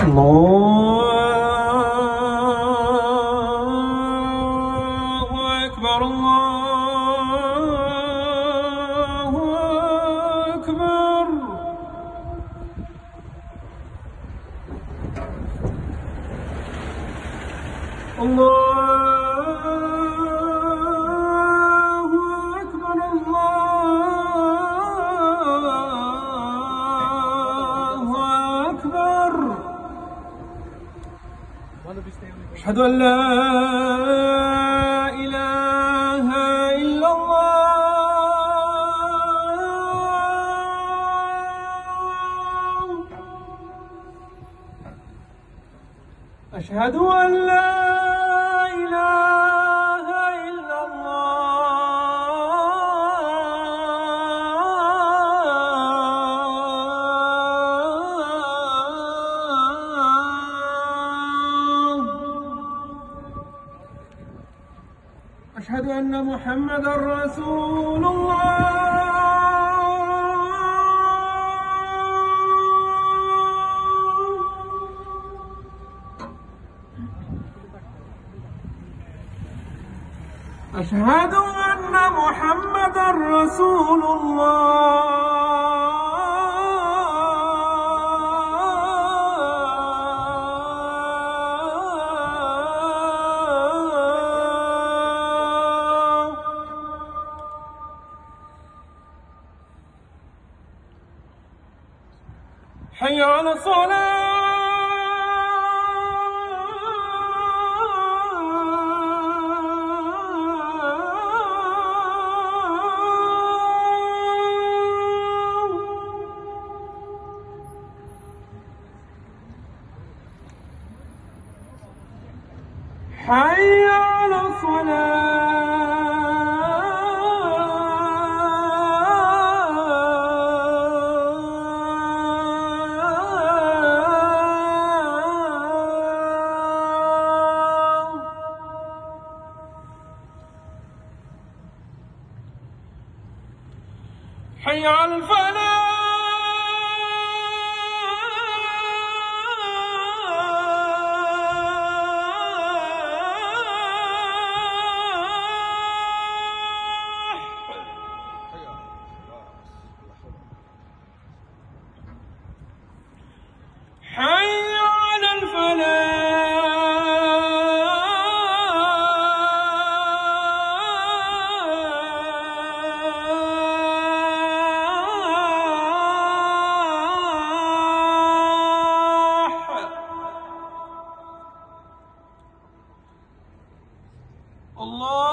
الله أكبر الله أكبر. الله أكبر الله أكبر. أشهد أن لا إله إلا الله. أشهد أن لا إله إلا الله. أشهد أن محمدًا رسول الله. أشهد أن محمدًا رسول الله. حي على الصلاة. حي على حي على الفلاح. حي على الفلاح. الله